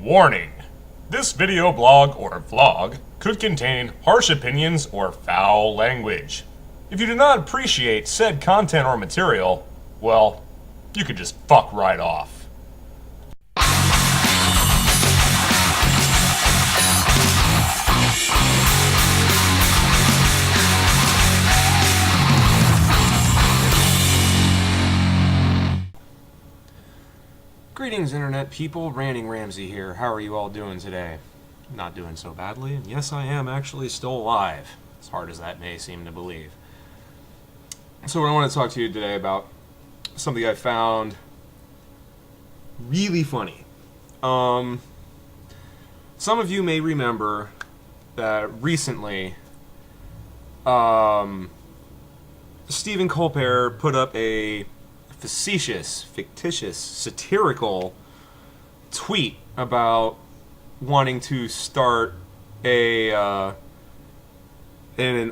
Warning! This video blog or vlog could contain harsh opinions or foul language. If you do not appreciate said content or material, well, you could just fuck right off. Greetings, Internet people. RantingRamsay here. How are you all doing today? Not doing so badly, and yes, I am actually still alive, as hard as that may seem to believe. So I want to talk to you today about something I found really funny. Some of you may remember that recently, Stephen Colbert put up a facetious, fictitious, satirical tweet about wanting to start an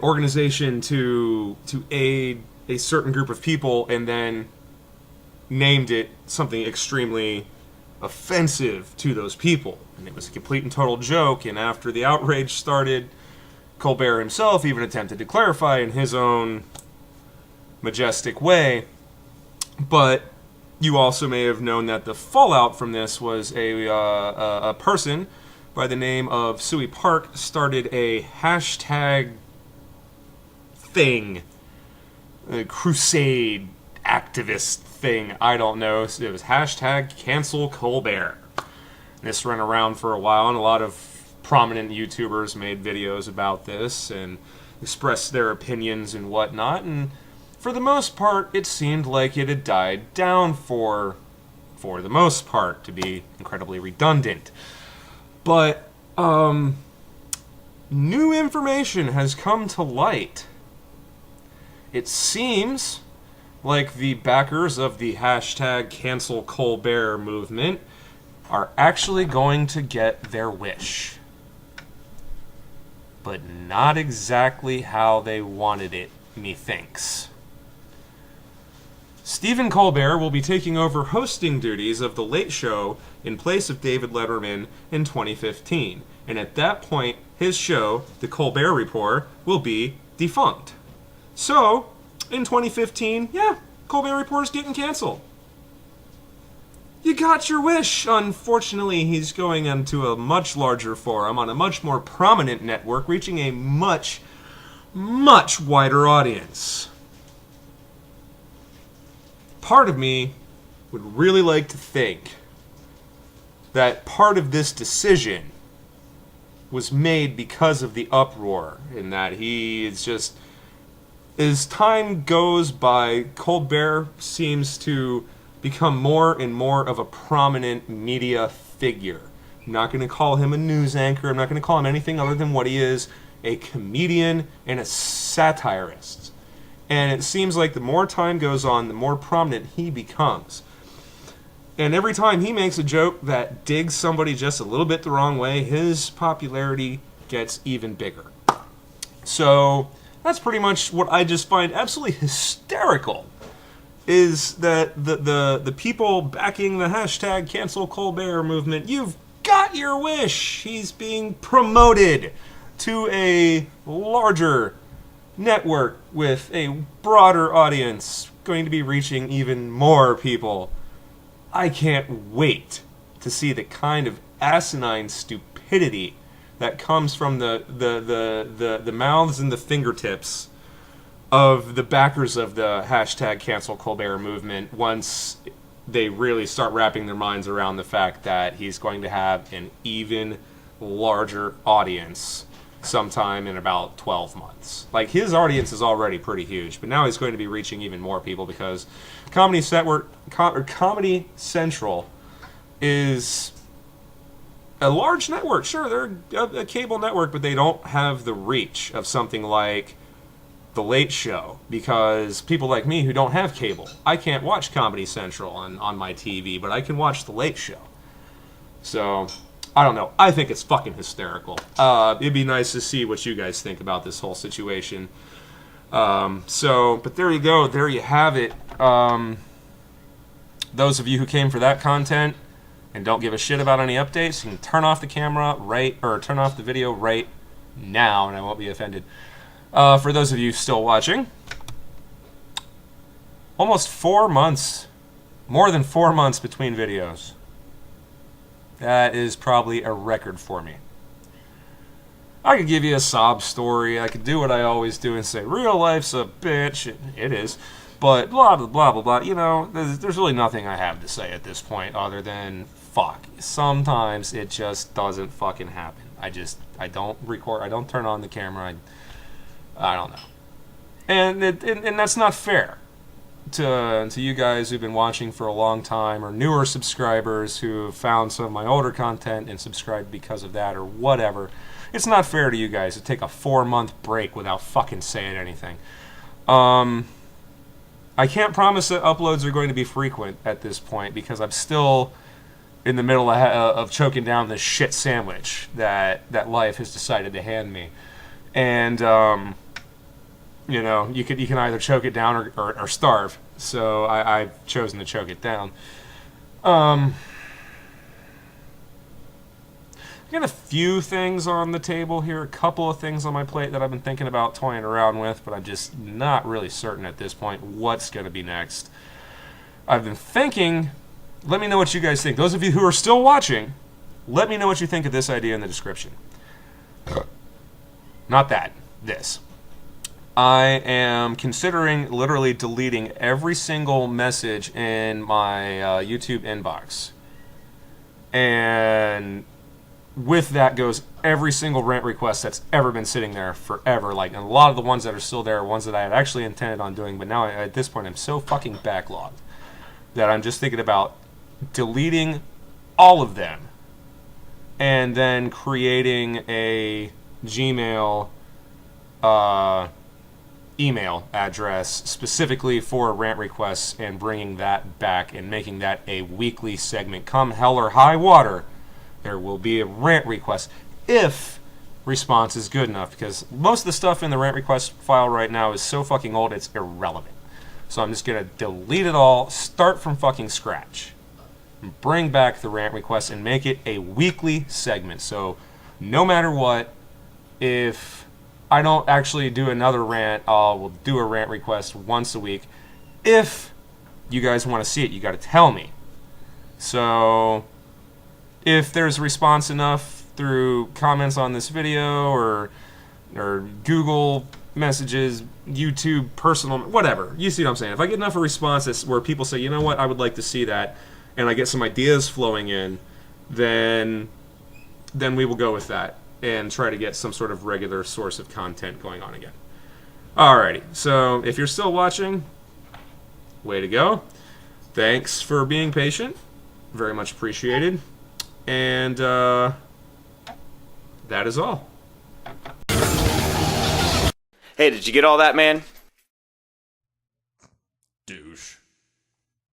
organization to aid a certain group of people, and then named it something extremely offensive to those people. And it was a complete and total joke, and after the outrage started, Colbert himself even attempted to clarify in his own majestic way. But you also may have known that the fallout from this was a person by the name of Sui Park started a hashtag thing, a crusade activist thing. I don't know. It was hashtag CancelColbert. This ran around for a while, and a lot of prominent YouTubers made videos about this and expressed their opinions and whatnot, and for the most part, it seemed like it had died down for the most part, to be incredibly redundant. But, new information has come to light. It seems like the backers of the hashtag CancelColbert movement are actually going to get their wish. But not exactly how they wanted it, methinks. Stephen Colbert will be taking over hosting duties of The Late Show in place of David Letterman in 2015. And at that point, his show, The Colbert Report, will be defunct. So, in 2015, Colbert Report is getting canceled. You got your wish. Unfortunately, he's going into a much larger forum on a much more prominent network, reaching a much, much wider audience. Part of me would really like to think that part of this decision was made because of the uproar, and that he is just, as time goes by, Colbert seems to become more and more of a prominent media figure. I'm not going to call him a news anchor. I'm not going to call him anything other than what he is, a comedian and a satirist. And it seems like the more time goes on, the more prominent he becomes. And every time he makes a joke that digs somebody just a little bit the wrong way, his popularity gets even bigger. So that's pretty much what I just find absolutely hysterical, is that the people backing the hashtag CancelColbert movement, you've got your wish. He's being promoted to a larger network with a broader audience, going to be reaching even more people. I can't wait to see the kind of asinine stupidity that comes from the mouths and the fingertips of the backers of the hashtag CancelColbert movement once they really start wrapping their minds around the fact that he's going to have an even larger audience sometime in about 12 months. Like, his audience is already pretty huge, but now he's going to be reaching even more people because Comedy Central is a large network. Sure, they're a cable network, but they don't have the reach of something like The Late Show, because people like me who don't have cable, I can't watch Comedy Central on my TV, but I can watch The Late Show. So I don't know. I think it's fucking hysterical. It'd be nice to see what you guys think about this whole situation. But there you go. There you have it. Those of you who came for that content, and don't give a shit about any updates, you can turn off the camera turn off the video right now, and I won't be offended. For those of you still watching, almost 4 months, more than 4 months between videos. That is probably a record for me. I could give you a sob story. I could do what I always do and say, real life's a bitch. It is. But blah, blah, blah, blah, blah. You know, there's really nothing I have to say at this point other than, fuck. Sometimes it just doesn't fucking happen. I don't record. I don't turn on the camera. I don't know. And that's not fair to you guys who've been watching for a long time, or newer subscribers who have found some of my older content and subscribed because of that, or whatever. It's not fair to you guys to take a 4-month break without fucking saying anything. I can't promise that uploads are going to be frequent at this point because I'm still in the middle of choking down this shit sandwich that life has decided to hand me. And, you know, you can either choke it down or starve. So I've chosen to choke it down. I got a few things on the table here, a couple of things on my plate that I've been thinking about toying around with, but I'm just not really certain at this point what's going to be next. I've been thinking, let me know what you guys think. Those of you who are still watching, let me know what you think of this idea in the description. Not that, this. I am considering literally deleting every single message in my YouTube inbox. And with that goes every single rant request that's ever been sitting there forever. Like, and a lot of the ones that are still there are ones that I had actually intended on doing, but now at this point I'm so fucking backlogged that I'm just thinking about deleting all of them and then creating a Gmail email address specifically for rant requests and bringing that back and making that a weekly segment. Come hell or high water, there will be a rant request if response is good enough, because most of the stuff in the rant request file right now is so fucking old it's irrelevant. So I'm just going to delete it all, start from fucking scratch, bring back the rant request and make it a weekly segment. So no matter what, if I don't actually do another rant, we'll do a rant request once a week. If you guys want to see it, you got to tell me. So if there's response enough through comments on this video or Google messages, YouTube, personal, whatever, you see what I'm saying. If I get enough of responses where people say, you know what, I would like to see that, and I get some ideas flowing in, then we will go with that and try to get some sort of regular source of content going on again. Alrighty, so if you're still watching, way to go. Thanks for being patient. Very much appreciated. And that is all. Hey, did you get all that, man?